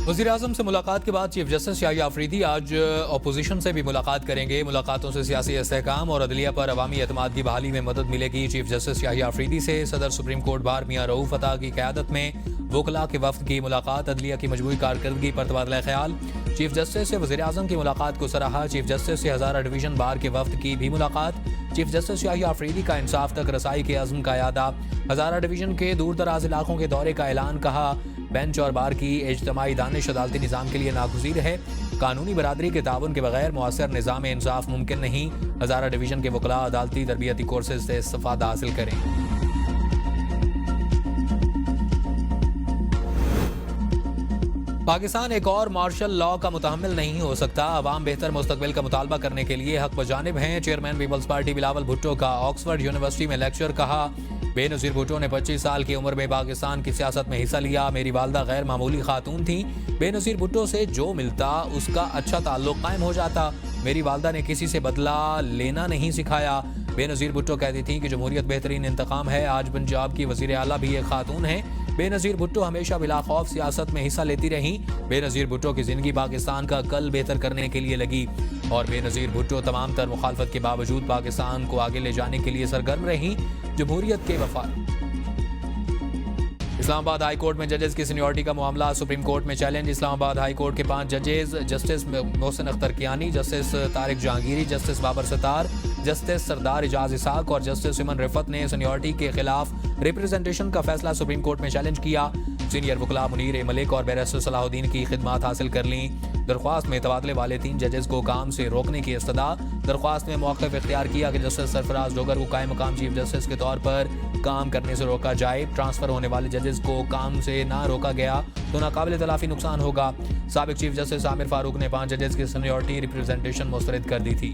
वज़ीर-ए-आज़म से मुलाकात के बाद चीफ जस्टिस याहिया अफरीदी आज अपोजिशन से भी मुलाकात करेंगे। मुलाकातों से सियासी इस्तेहकाम और अदलिया पर अवामी एतमाद की बहाली में मदद मिलेगी। चीफ जस्टिस याहिया अफरीदी से सदर सुप्रीम कोर्ट बार मियां रऊफ अता की क़यादत में वकला के वफ़द की मुलाकात, अदलिया की मजमूई कारकर्दगी पर तबादला ख्याल। चीफ जस्टिस से वज़ीर-ए-आज़म की मुलाकात को सराहा। चीफ जस्टिस से हज़ारा डिवीज़न बार के वफ़द की भी मुलाकात। चीफ जस्टिस याहिया अफरीदी का इंसाफ तक रसाई के अज़्म का यादा। हज़ारा डिवीज़न के दूर दराज इलाकों के दौरे का ऐलान। कहा बेंच और बार की इज्तिमाई दानिश अदालती निज़ाम के लिए नागुज़ीर है। कानूनी बरादरी के ताउन के बगैर मुअस्सर निज़ाम इंसाफ मुमकिन नहीं। हज़ारा डिवीज़न के वकला अदालती तरबियती कोर्सेज से इस्तिफ़ादा हासिल करें। पाकिस्तान एक और मार्शल लॉ का मुतहम्मिल नहीं हो सकता। अवाम बेहतर मुस्तकबिल का मुतालबा करने के लिए हक बजानिब हैं। Chairman peoples party Bilawal Bhutto का ऑक्सफोर्ड यूनिवर्सिटी में लेक्चर। कहा बेनज़ीर भुट्टो ने 25 साल की उम्र में पाकिस्तान की सियासत में हिस्सा लिया। मेरी वालदा गैर मामूली खातून थी। बेनज़ीर भुट्टो से जो मिलता उसका अच्छा ताल्लुक कायम हो जाता। मेरी वालदा ने किसी से बदला लेना नहीं सिखाया। बेनज़ीर भुट्टो कहती थी कि जमहूरियत बेहतरीन इंतकाम है। आज पंजाब की वज़ीर आला भी एक खातून है। बेनज़ीर भुट्टो हमेशा बिला खौफ सियासत में हिस्सा लेती रही। बेनज़ीर भुट्टो की ज़िंदगी पाकिस्तान का कल बेहतर करने के लिए लगी और बेनज़ीर भुट्टो तमाम तर मुखालफत के बावजूद पाकिस्तान को आगे ले जाने के लिए सरगर्म रही। जमहूरियत के वफाद। इस्लामाबाद हाई कोर्ट में जजेस की सीनियरिटी का मामला सुप्रीम कोर्ट में चैलेंज। इस्लामाबाद हाई कोर्ट के 5 जजेस justice Mohsin Akhtar Kiani, justice Tariq Jahangiri, justice Babar Sattar, justice Sardar Ijaz Ishaq और जस्टिस इमन रिफत ने सीनियरिटी के खिलाफ रिप्रेजेंटेशन का फैसला सुप्रीम कोर्ट में चैलेंज किया। सीनियर वकला मुनीर ए मलिक और बैरिस्टर सलाहुद्दीन की खिदमात हासिल कर ली। दरख्वास्त में तबादले वाले 3 जजेस को काम से रोकने की इस्तदा। दरख्वास्त में मौक़िफ़ इख्तियार किया कि जस्टिस सरफराज डोगर को कायम मकाम चीफ जस्टिस के तौर पर काम करने से रोका जाए। ट्रांसफ़र होने वाले जजेस को काम से ना रोका गया तो नाकाबिल तलाफ़ी नुकसान होगा। साबिक चीफ जस्टिस आमिर फारूक ने 5 जजेस की सीनियरिटी रिप्रेजेंटेशन मुस्तरद कर दी थी।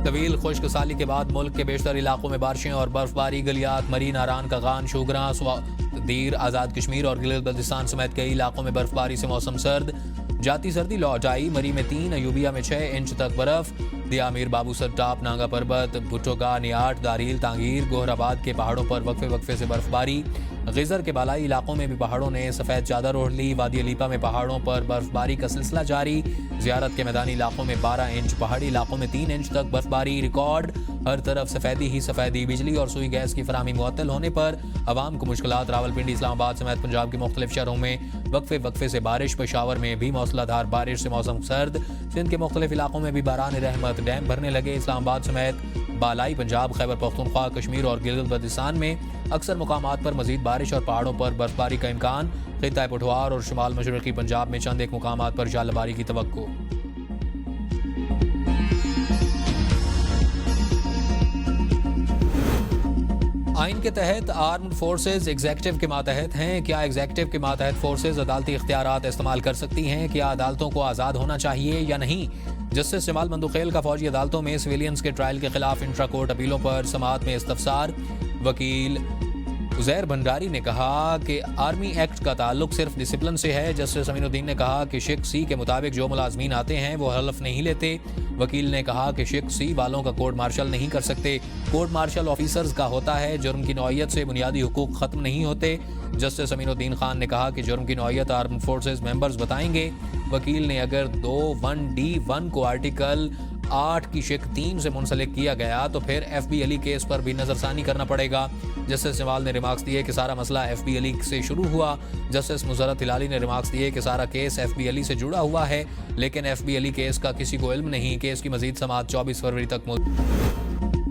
तवील खुश्क साली के बाद मुल्क के बेशतर इलाकों में बारिशें और बर्फबारी। गलियात मरी, नारान, कगान, शोगरा, दीर, आज़ाद कश्मीर और गिलगित बल्तिस्तान समेत कई इलाकों में बर्फबारी से मौसम सर्द। जाती सर्दी लौट आई। मरी में 3, अयूबिया में 6 इंच तक बर्फ। दिया मीर बाबूसर टाप, नांगा पर्वत, भुट्टोगा, नियाट, दारील, तांगीर, गोहराबाद के पहाड़ों पर वक्फे वक्फे से बर्फबारी। गिजर के बालाई इलाकों में भी पहाड़ों ने सफ़ेद चादर ओढ़ ली। वादी अलीपा में पहाड़ों पर बर्फबारी का सिलसिला जारी। ज़ियारत के मैदानी इलाकों में 12 इंच, पहाड़ी इलाकों में 3 इंच तक बर्फबारी रिकॉर्ड। हर तरफ सफ़ेदी ही सफ़ेदी। बिजली और सुई गैस की फराहमी मुअत्तल होने पर आवाम को मुश्किलात। रावलपिंडी, इस्लामाबाद समेत पंजाब के मुख्तलिफ शहरों में वक्फे वक्फे से बारिश। पेशावर में भी मौसलाधार बारिश से मौसम सर्द। सिंध के मुख्तलिफ इलाकों में भी बारान रहमत। डैम भरने लगे। इस्लामाबाद समेत बालाई पंजाब, खैबर पख्तूनख्वा, कश्मीर और गिलगित बल्तिस्तान में अक्सर मुकामात पर मजीद बारिश और पहाड़ों पर बर्फबारी का इम्कान। खित्ता पुठवार और शुमाल मशरक़ी पंजाब में चंद एक मुकामात पर जालबारी की तवक्को। आइन के तहत आर्म्ड फोर्सेज एग्जेक्टिव के मातहत हैं। क्या एग्जेक्टिव के मातहत फोर्सेज अदालती इख्तियारात इस्तेमाल कर सकती हैं? क्या अदालतों को आज़ाद होना चाहिए या नहीं? जस्टिस जमाल मंदुखेल का फौजी अदालतों में सिविलियंस के ट्रायल के खिलाफ इंट्रा कोर्ट अपीलों पर समाअत में इस्तफसार। वकील उज़ैर भंडारी ने कहा कि आर्मी एक्ट का ताल्लुक सिर्फ डिसिप्लिन से है। जस्टिस अमीनुद्दीन ने कहा कि शिक सी के मुताबिक जो मुलाजमीन आते हैं वो हलफ नहीं लेते। वकील ने कहा कि शिक सी वालों का कोर्ट मार्शल नहीं कर सकते। कोर्ट मार्शल ऑफिसर्स का होता है। जुर्म की नौइयत से बुनियादी हुकूक ख़त्म नहीं होते। जस्टिस अमीनुद्दीन खान ने कहा कि जुर्म की नौइयत आर्म्ड फोर्सेज मेंबर्स बताएंगे। वकील ने अगर 2(1)(d)(1) को आर्टिकल 8 की शिक 3 से मुंसलिक किया गया तो फिर FB अली केस पर भी नजरसानी करना पड़ेगा। जस्टिस जमाल ने रिमार्क्स दिए कि सारा मसला FB अली से शुरू हुआ। जस्टिस मुजरत हिलाली ने रिमार्क्स दिए कि सारा केस FB अली से जुड़ा हुआ है, लेकिन FB अली केस का किसी को इल्म नहीं। केस की मजीद समाअत 24 फरवरी तक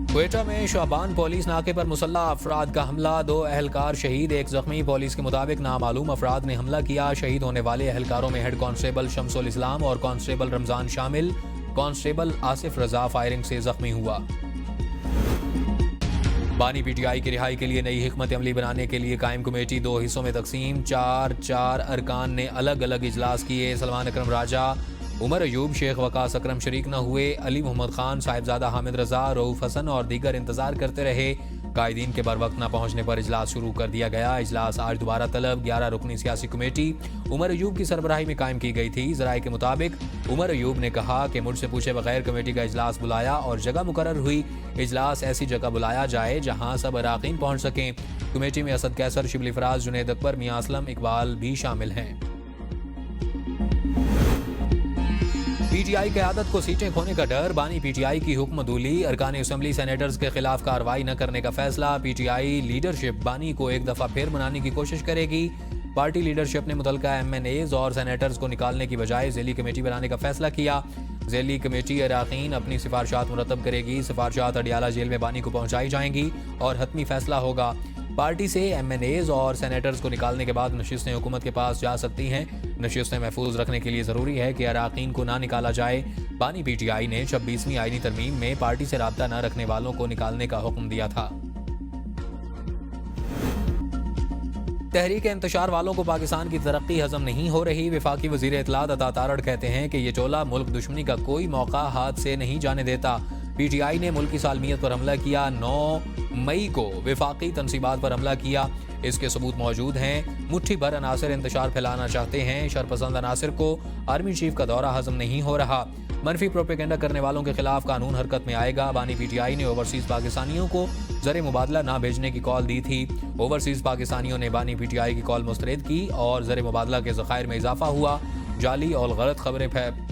क्वेटा में शाबान पुलिस नाके पर मुसल्लह अफराद का हमला। 2 अहलकार शहीद, 1 जख्मी। पुलिस के मुताबिक नामालूम अफराद ने हमला किया। शहीद होने वाले अहलकारों में हेड कांस्टेबल शमसुल इस्लाम और कांस्टेबल रमजान शामिल। कांस्टेबल आसिफ रजा फायरिंग से जख्मी हुआ। बानी PTI की रिहाई के लिए नई हिकमत अमली बनाने के लिए कायम कमेटी 2 हिस्सों में तकसीम। 4 अरकान ने अलग अलग इजलास किए। सलमान अकरम राजा, उमर अयूब, शेख वकास अकरम शरीक न हुए। अली मोहम्मद खान, साहिबजादा हामिद रजा, रऊफ हसन और दीगर इंतजार करते रहे। قائدین کے بروقت نہ پہنچنے پر اجلاس شروع کر دیا گیا۔ اجلاس آج دوبارہ طلب 11 رکنی سیاسی کمیٹی عمر ایوب کی سربراہی میں قائم کی گئی تھی۔ ذرائع کے مطابق عمر ایوب نے کہا کہ مجھ سے پوچھے بغیر کمیٹی کا اجلاس بلایا اور جگہ مقرر ہوئی۔ اجلاس ایسی جگہ بلایا جائے جہاں سب اراکین پہنچ سکیں۔ کمیٹی میں اسد کیسر، شبلی فراز، جنید اکبر، میاں اسلم، اقبال بھی شامل ہیں۔ پی ٹی آئی قیادت کو سیٹیں کھونے کا ڈر، بانی پی ٹی آئی کی حکم دولی، ارکان اسمبلی سینیٹرز کے خلاف کارروائی نہ کرنے کا فیصلہ۔ پی ٹی آئی لیڈرشپ بانی کو ایک دفعہ پھر منانے کی کوشش کرے گی۔ پارٹی لیڈرشپ نے متعلقہ ایم این ایز اور سینیٹرز کو نکالنے کی بجائے ذیلی کمیٹی بنانے کا فیصلہ کیا۔ ذیلی کمیٹی اراکین اپنی سفارشات مرتب کرے گی۔ سفارشات اڈیالہ جیل میں بانی کو پہنچائی جائیں گی اور حتمی فیصلہ ہوگا۔ پارٹی سے ایم این ایز اور سینیٹرز کو نکالنے کے بعد نشستیں حکومت کے پاس جا سکتی ہیں۔ نشستیں محفوظ رکھنے کے لیے ضروری ہے کہ اراکین کو نہ نکالا جائے۔ بانی پی ٹی آئی نے 26ویں آئینی ترمیم میں پارٹی سے رابطہ نہ رکھنے والوں کو نکالنے کا حکم دیا تھا۔ تحریک انتشار والوں کو پاکستان کی ترقی ہضم نہیں ہو رہی۔ وفاقی وزیر اطلاعات عطا تارڑ کہتے ہیں کہ یہ ٹولہ ملک دشمنی کا کوئی موقع ہاتھ سے نہیں جانے دیتا۔ پی ٹی آئی نے ملک کی سالمیت پر حملہ کیا۔ 9 مئی کو وفاقی تنصیبات پر حملہ کیا، اس کے ثبوت موجود ہیں۔ مٹھی بھر عناصر انتشار پھیلانا چاہتے ہیں۔ شرپسند عناصر کو آرمی چیف کا دورہ ہضم نہیں ہو رہا۔ منفی پروپیگنڈا کرنے والوں کے خلاف قانون حرکت میں آئے گا۔ بانی پی ٹی آئی نے اوورسیز پاکستانیوں کو زر مبادلہ نہ بھیجنے کی کال دی تھی۔ اوورسیز پاکستانیوں نے بانی پی ٹی آئی کی کال مسترد کی اور زر مبادلہ کے ذخائر میں اضافہ ہوا۔ جعلی اور غلط خبریں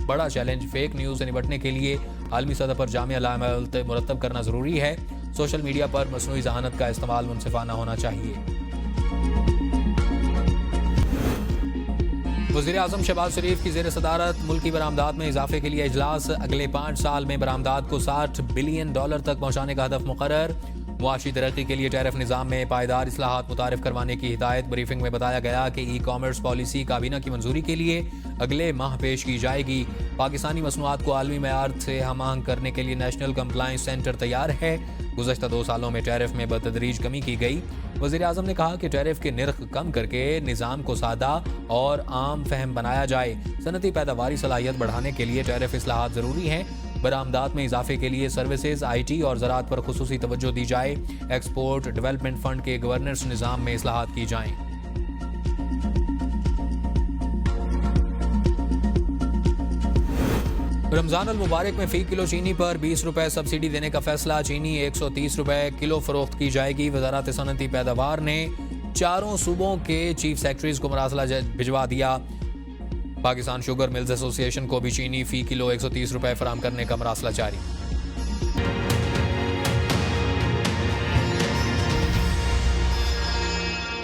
بڑا چیلنج، فیک نیوز سے نمٹنے کے لیے عالمی سطح پر جامع علامات مرتب کرنا ضروری ہے۔ سوشل میڈیا پر مصنوعی ذہانت کا استعمال منصفانہ ہونا چاہیے۔ وزیراعظم شہباز شریف کی زیر صدارت ملکی برآمدات میں اضافے کے لیے اجلاس۔ اگلے 5 سال میں برآمدات کو $60 بلین تک پہنچانے کا ہدف مقرر۔ معاشی ترقی کے لیے ٹیرف نظام میں پائیدار اصلاحات متعارف کروانے کی ہدایت۔ بریفنگ میں بتایا گیا کہ ای کامرس پالیسی کابینہ کی منظوری کے لیے اگلے ماہ پیش کی جائے گی۔ پاکستانی مصنوعات کو عالمی معیار سے ہم آہنگ کرنے کے لیے نیشنل کمپلائنس سینٹر تیار ہے۔ گزشتہ 2 سالوں میں ٹیرف میں بتدریج کمی کی گئی۔ وزیراعظم نے کہا کہ ٹیرف کے نرخ کم کر کے نظام کو سادہ اور عام فہم بنایا جائے۔ صنعتی پیداواری صلاحیت بڑھانے کے لیے ٹیرف اصلاحات ضروری ہیں۔ برآمدات میں اضافے کے لیے سروسز، آئی ٹی اور زراعت پر خصوصی توجہ دی جائے۔ ایکسپورٹ ڈیولپمنٹ فنڈ کے گورننس نظام میں اصلاحات کی جائیں۔ رمضان المبارک میں فی کلو چینی پر 20 روپے سبسڈی دینے کا فیصلہ۔ چینی 130 روپے کلو فروخت کی جائے گی۔ وزارت صنعتی پیداوار نے 4 صوبوں کے چیف سیکرٹریز کو مراسلہ بھجوا دیا۔ پاکستان شوگر ملز ایسوسی ایشن کو بھی چینی فی کلو 130 روپے فراہم کرنے کا مراسلہ جاری۔